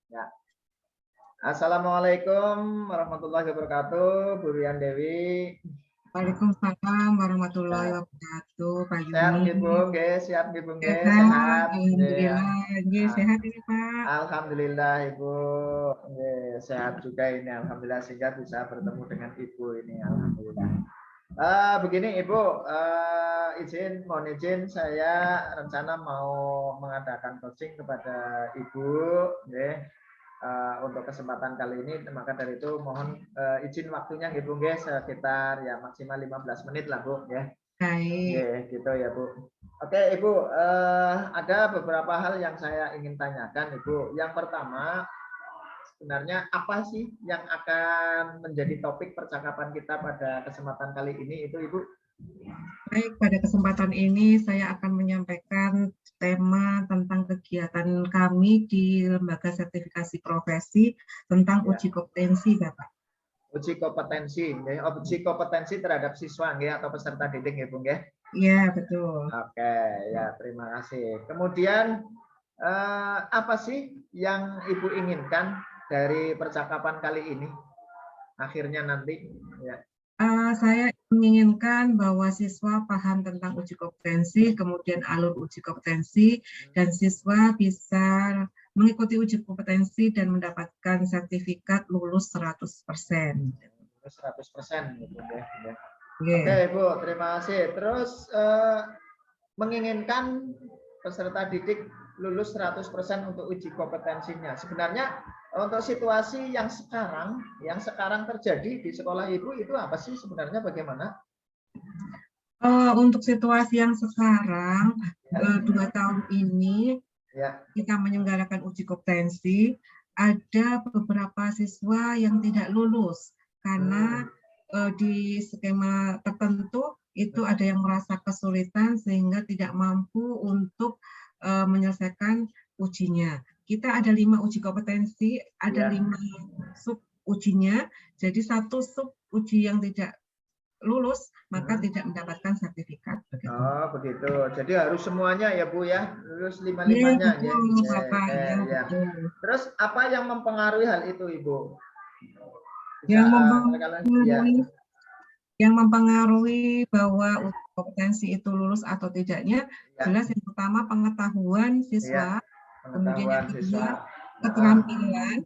Ya. Assalamualaikum warahmatullahi wabarakatuh, Bu Rian Dewi. Waalaikumsalam warahmatullahi Ya. wabarakatuh, Pak Sehat Yuni. nggih, Bu? Nggih, siap nggih, Bu? Nggih, Sehat, sehat. Nggih. alhamdulillah. Nggih, sehat ini, Pak. Alhamdulillah, Ibu. Nggih, sehat juga ini. Alhamdulillah sehingga bisa bertemu dengan Ibu ini. Alhamdulillah. Begini, Ibu, mohon izin saya rencana mau mengadakan coaching kepada Ibu, nggih. Untuk kesempatan kali ini, maka dari itu mohon izin waktunya nggih, Bu, nggih, sekitar ya maksimal 15 menit lah, Bu, ya. Baik. Gitu ya, Bu. Oke, Ibu, ada beberapa hal yang saya ingin tanyakan, Ibu. Yang pertama, sebenarnya apa sih yang akan menjadi topik percakapan kita pada kesempatan kali ini itu, Ibu? Baik, pada kesempatan ini saya akan menyampaikan tema tentang kegiatan kami di Lembaga Sertifikasi Profesi tentang Ya. uji kompetensi, Bapak. Uji kompetensi terhadap siswa nggih atau peserta didik nggih, Bu, nggih? Iya, betul. Oke, ya terima kasih. Kemudian apa sih yang Ibu inginkan dari percakapan kali ini? Akhirnya nanti, ya. Saya menginginkan bahwa siswa paham tentang uji kompetensi, kemudian alur uji kompetensi, dan siswa bisa mengikuti uji kompetensi dan mendapatkan sertifikat lulus 100%. 100% gitu ya. Oke, Yeah. Ibu, terima kasih. Terus menginginkan peserta didik lulus 100% untuk uji kompetensinya. Sebenarnya untuk situasi yang sekarang terjadi di sekolah Ibu itu apa sih sebenarnya, bagaimana? Untuk situasi yang sekarang, 2 tahun ini kita menyelenggarakan uji kompetensi, ada beberapa siswa yang tidak lulus karena di skema tertentu itu ada yang merasa kesulitan sehingga tidak mampu untuk menyelesaikan ujinya. Kita ada 5 uji kompetensi, ada 5 sub ujinya, jadi 1 sub uji yang tidak lulus maka tidak mendapatkan sertifikat. Begitu. Oh, begitu. Jadi harus semuanya ya, Bu, ya, lulus 5-5-nya ya. Ya. Terus apa yang mempengaruhi hal itu, Ibu? Yang mempengaruhi bahwa kompetensi itu lulus atau tidaknya, jelas yang pertama pengetahuan siswa, kemudian yang kedua keterampilan,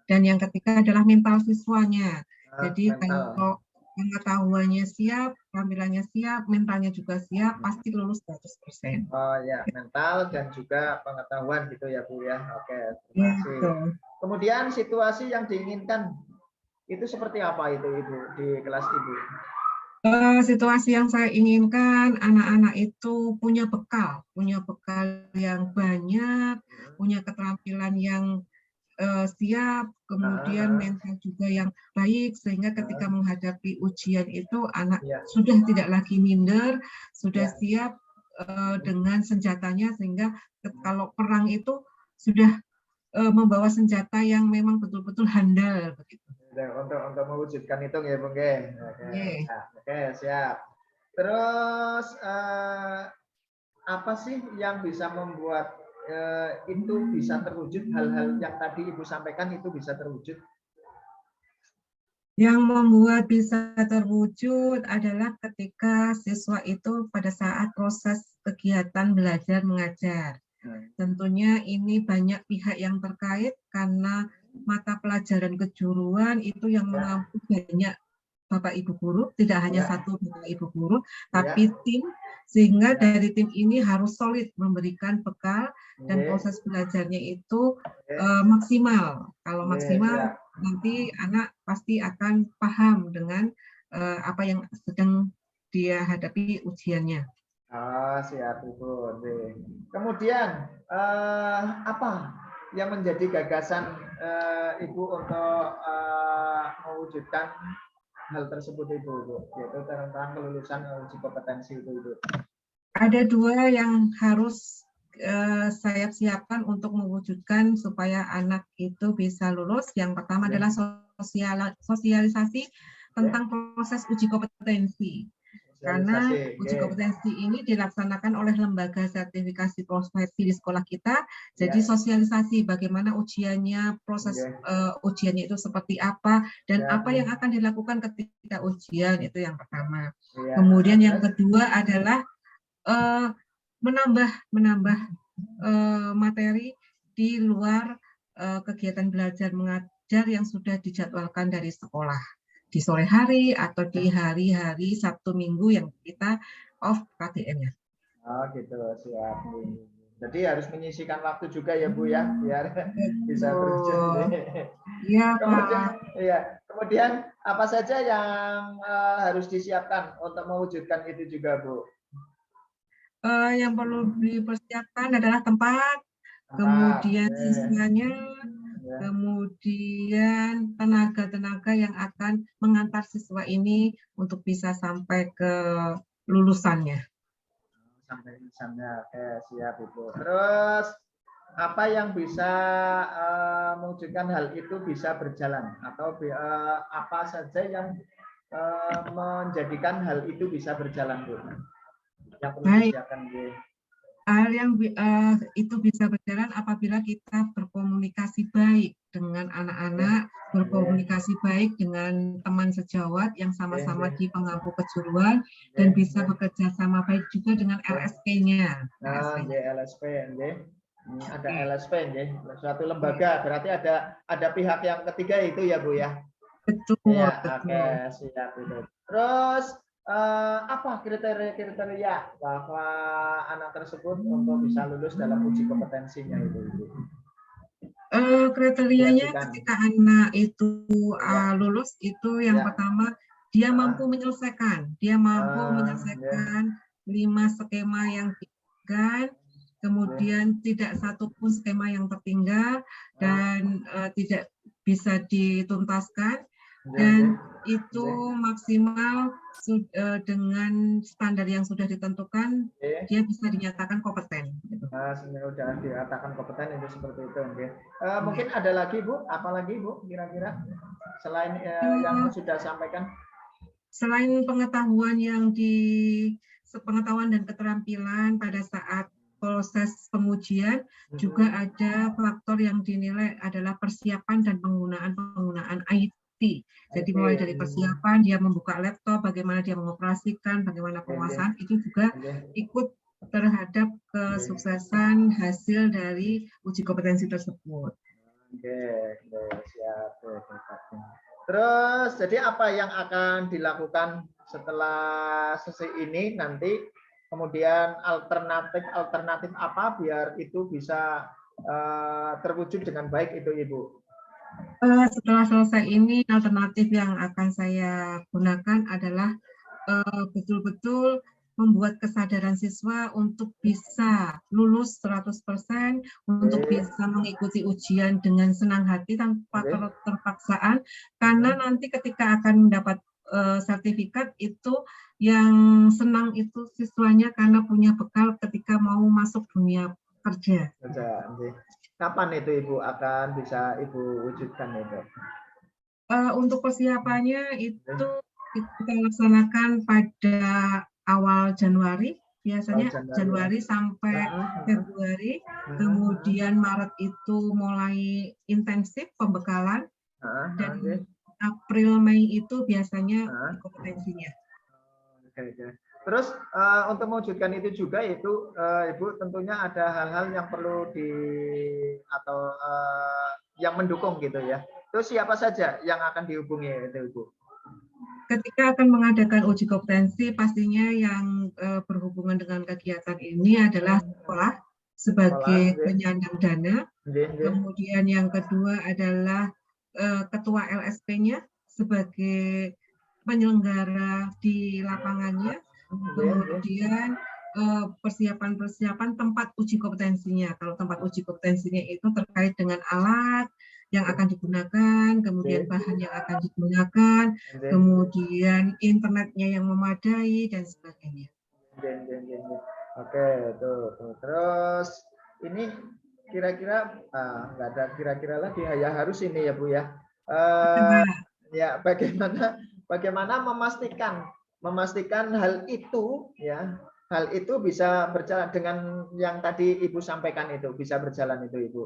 dan yang ketiga adalah mental siswanya. Jadi kalau pengetahuannya siap, keterampilannya siap, mentalnya juga siap, pasti lulus 100%. Oh ya, mental dan juga pengetahuan gitu ya, Bu, ya. Oke, terima kasih. Kemudian situasi yang diinginkan itu seperti apa itu, Ibu, di kelas Ibu? Situasi yang saya inginkan, anak-anak itu punya bekal yang banyak, punya keterampilan yang siap, kemudian mental juga yang baik, sehingga ketika menghadapi ujian itu anak sudah tidak lagi minder, sudah siap dengan senjatanya, sehingga kalau perang itu sudah membawa senjata yang memang betul-betul handal begitu. Untuk mewujudkan itu ya, Bung. Oke, siap. Terus apa sih yang bisa membuat itu bisa terwujud, hal-hal yang tadi Ibu sampaikan itu bisa terwujud? Yang membuat bisa terwujud adalah ketika siswa itu pada saat proses kegiatan belajar mengajar. Tentunya ini banyak pihak yang terkait karena mata pelajaran kejuruan itu yang mengampu banyak Bapak Ibu guru, tidak hanya satu Bapak Ibu guru, tapi tim, sehingga dari tim ini harus solid memberikan bekal dan proses belajarnya itu maksimal. Kalau maksimal, nanti anak pasti akan paham dengan apa yang sedang dia hadapi ujiannya. Siap, Ibu. Kemudian apa yang menjadi gagasan Ibu untuk mewujudkan hal tersebut, Ibu, yaitu tentang kelulusan uji kompetensi itu, Ibu? Ada 2 yang harus saya siapkan untuk mewujudkan supaya anak itu bisa lulus. Yang pertama adalah sosialisasi tentang proses uji kompetensi. Karena Sosialisasi, uji oke. kompetensi ini dilaksanakan oleh lembaga sertifikasi profesi di sekolah kita. Jadi Ya, sosialisasi bagaimana ujiannya, proses oke. ujiannya itu seperti apa, dan Ya, apa yang akan dilakukan ketika ujian, itu yang pertama. ya. Kemudian yang Terus, kedua adalah menambah materi di luar kegiatan belajar mengajar yang sudah dijadwalkan dari sekolah di sore hari atau di hari-hari Sabtu Minggu yang kita off KTM-nya. oh gitu, siap. Jadi harus menyisihkan waktu juga ya Bu ya, biar bisa terwujud. Iya Kemudian, Pak. ya, kemudian apa saja yang harus disiapkan untuk mewujudkan itu juga Bu? Yang perlu dipersiapkan adalah tempat, Tempat, kemudian siswanya, ya. kemudian tenaga-tenaga yang akan mengantar siswa ini untuk bisa sampai ke lulusannya. Sampai misalnya, oke siap Ibu. Terus apa yang bisa mewujudkan hal itu bisa berjalan atau apa saja yang menjadikan hal itu bisa berjalan Bu? Yang perlu Baik, disiapkan Bu. hal yang itu bisa berjalan apabila kita berkomunikasi baik dengan anak-anak, berkomunikasi baik dengan teman sejawat yang sama-sama di pemangku kejuruan, dan bisa bekerja sama baik juga dengan LSP-nya. Nah, LSP, ada LSP, suatu lembaga. Berarti ada pihak yang ketiga itu ya Bu ya. Betul, Ya, betul. oke, siap itu. Terus apa kriteria bahwa anak tersebut untuk bisa lulus dalam uji kompetensinya itu? Kriterianya ketika anak itu Ya. lulus itu yang pertama dia mampu menyelesaikan, 5 skema yang diberikan, kemudian tidak satupun skema yang tertinggal dan tidak bisa dituntaskan, dan itu maksimal dengan standar yang sudah ditentukan, dia bisa dinyatakan kompeten. Nah, sudah dikatakan kompeten itu seperti itu. Mungkin ada lagi Bu, apalagi Bu kira-kira selain yang sudah sampaikan? Selain pengetahuan pengetahuan dan keterampilan pada saat proses pengujian, juga ada faktor yang dinilai adalah persiapan dan penggunaan IT. Jadi mulai dari persiapan, dia membuka laptop, bagaimana dia mengoperasikan, bagaimana penguasaan, itu juga ikut terhadap kesuksesan hasil dari uji kompetensi tersebut. Oke, siap. Terus, jadi apa yang akan dilakukan setelah sesi ini nanti? Kemudian alternatif apa biar itu bisa terwujud dengan baik itu Ibu? Setelah selesai ini, alternatif yang akan saya gunakan adalah betul-betul membuat kesadaran siswa untuk bisa lulus 100%, untuk bisa mengikuti ujian dengan senang hati tanpa terpaksaan, karena nanti ketika akan mendapat sertifikat itu yang senang itu siswanya karena punya bekal ketika mau masuk dunia kerja. Kapan itu Ibu akan bisa Ibu wujudkan itu? Untuk persiapannya itu kita laksanakan pada awal Januari, biasanya Januari sampai Februari, kemudian Maret itu mulai intensif pembekalan, dan April Mei itu biasanya kompetensinya. Terus untuk mewujudkan itu juga itu Ibu tentunya ada hal-hal yang perlu atau yang mendukung gitu ya. Terus siapa saja yang akan dihubungi itu Ibu? Ketika akan mengadakan uji kompetensi, pastinya yang berhubungan dengan kegiatan ini adalah sekolah sebagai penyandang dana. Kemudian yang kedua adalah ketua LSP-nya sebagai penyelenggara di lapangannya. Kemudian persiapan tempat uji kompetensinya. Kalau tempat uji kompetensinya itu terkait dengan alat yang akan digunakan, kemudian bahan yang akan digunakan, kemudian internetnya yang memadai, dan sebagainya. Oke, tuh. Terus ini kira-kira nggak ada kira-kira lagi ya, harus ini ya Bu ya. Ya bagaimana memastikan memastikan hal itu ya, hal itu bisa berjalan dengan yang tadi Ibu sampaikan itu, bisa berjalan itu Ibu.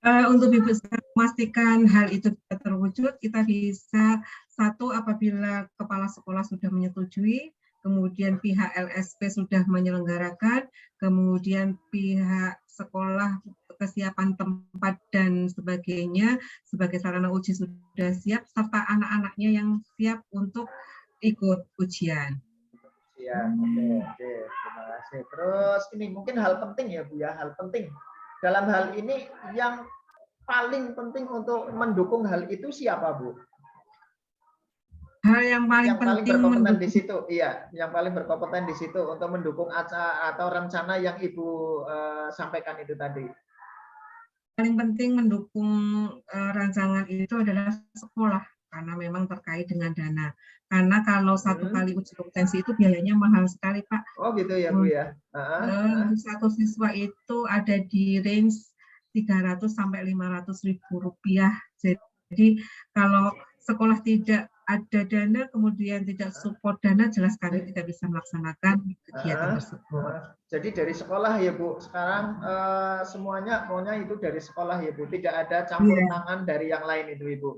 Untuk bisa memastikan hal itu bisa terwujud, kita bisa satu apabila kepala sekolah sudah menyetujui, kemudian pihak LSP sudah menyelenggarakan, kemudian pihak sekolah kesiapan tempat dan sebagainya sebagai sarana uji sudah siap, serta anak-anaknya yang siap untuk ikut ujian. Ya, oke, terima kasih. Terus ini mungkin hal penting ya Bu ya, hal penting. Dalam hal ini yang paling penting untuk mendukung hal itu siapa Bu? Hal yang paling berkompeten di situ, iya, yang paling berkompeten di situ untuk mendukung atau rencana yang Ibu sampaikan itu tadi. Paling penting mendukung rancangan itu adalah sekolah karena memang terkait dengan dana. Karena kalau satu kali uji kompetensi itu biayanya mahal sekali Pak. Oh gitu ya Bu ya. Untuk satu siswa itu ada di range 300 sampai 500.000 rupiah. Jadi kalau sekolah tidak ada dana, kemudian tidak support dana, jelas kami tidak bisa melaksanakan kegiatan tersebut. Jadi dari sekolah ya Bu, sekarang semuanya maunya itu dari sekolah ya Bu, tidak ada campur tangan dari yang lain itu Ibu.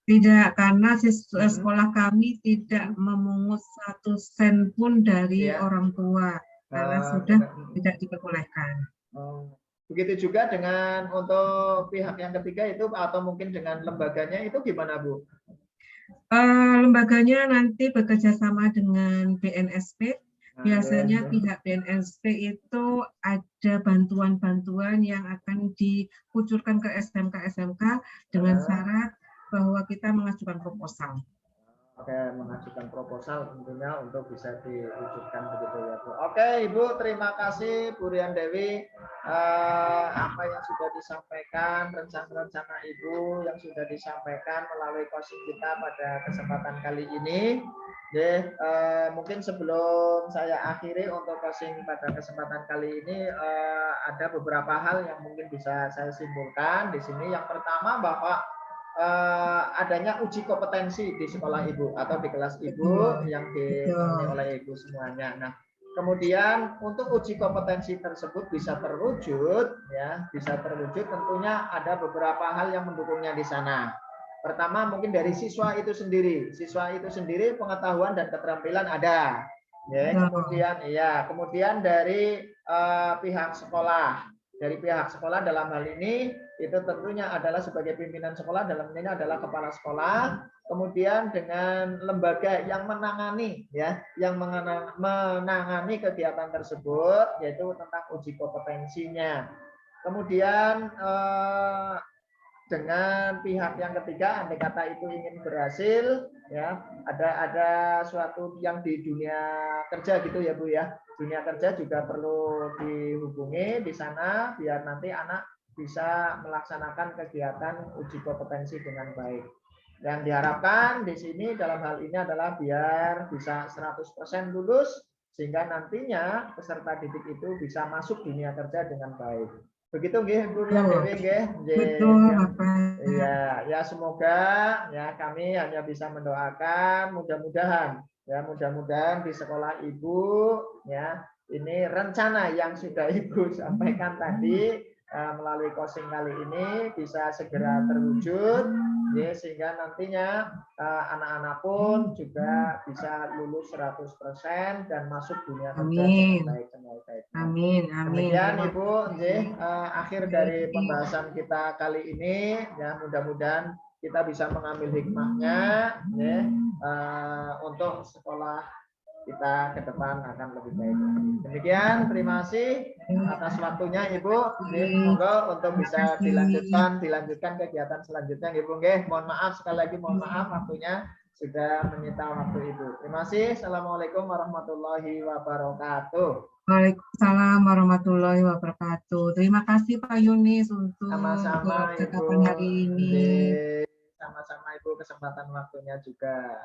Tidak, karena sekolah kami tidak memungut 1 sen pun dari orang tua, karena sudah tidak diperbolehkan. Begitu juga dengan untuk pihak yang ketiga itu, atau mungkin dengan lembaganya itu gimana Bu? Lembaganya nanti bekerja sama dengan BNSP. Biasanya pihak BNSP itu ada bantuan-bantuan yang akan dikucurkan ke SMK-SMK dengan syarat bahwa kita mengajukan proposal. Oke, mengajukan proposal tentunya untuk bisa diwujudkan begitu ya Bu. Oke Ibu, terima kasih Bu Rian Dewi, apa yang sudah disampaikan, rencana-rencana Ibu yang sudah disampaikan melalui coaching kita pada kesempatan kali ini. Mungkin sebelum saya akhiri untuk coaching pada kesempatan kali ini, ada beberapa hal yang mungkin bisa saya simpulkan di sini. Yang pertama bahwa adanya uji kompetensi di sekolah Ibu atau di kelas Ibu yang ditemani oleh Ibu semuanya. Nah, kemudian untuk uji kompetensi tersebut bisa terwujud, ya, bisa terwujud tentunya ada beberapa hal yang mendukungnya di sana. Pertama mungkin dari siswa itu sendiri. Siswa itu sendiri pengetahuan dan keterampilan ada. Ya, kemudian dari pihak sekolah. Dari pihak sekolah dalam hal ini itu tentunya adalah sebagai pimpinan sekolah, dalam ini adalah kepala sekolah, kemudian dengan lembaga yang menangani ya, yang menangani kegiatan tersebut yaitu tentang uji kompetensinya. Kemudian dengan pihak yang ketiga, andai kata itu ingin berhasil ya, ada suatu yang di dunia kerja gitu ya Bu ya. Dunia kerja juga perlu dihubungi di sana biar nanti anak bisa melaksanakan kegiatan uji kompetensi dengan baik. Yang diharapkan di sini dalam hal ini adalah biar bisa 100% lulus sehingga nantinya peserta didik itu bisa masuk dunia kerja dengan baik. Begitu nggih Bu Rian Dewi nggih. Betul, Bapak. Ya semoga ya kami hanya bisa mendoakan mudah-mudahan di sekolah Ibu ya ini rencana yang sudah Ibu sampaikan tadi melalui coaching kali ini bisa segera terwujud ya, sehingga nantinya anak-anak pun juga bisa lulus 100% dan masuk dunia kerja dengan baik. Amin. Demikian Ibu, akhir dari pembahasan kita kali ini ya, mudah-mudahan kita bisa mengambil hikmahnya ya, untuk sekolah kita ke depan akan lebih baik lagi. Demikian, terima kasih atas waktunya Ibu. Semoga untuk bisa dilanjutkan kegiatan selanjutnya Ibu. Mohon maaf sekali lagi, mohon maaf waktunya sudah menyita waktu Ibu. Terima kasih. Assalamualaikum warahmatullahi wabarakatuh. Waalaikumsalam warahmatullahi wabarakatuh. Terima kasih Pak Yunis untuk percakapan hari ini. Sama-sama Ibu, kesempatan waktunya juga.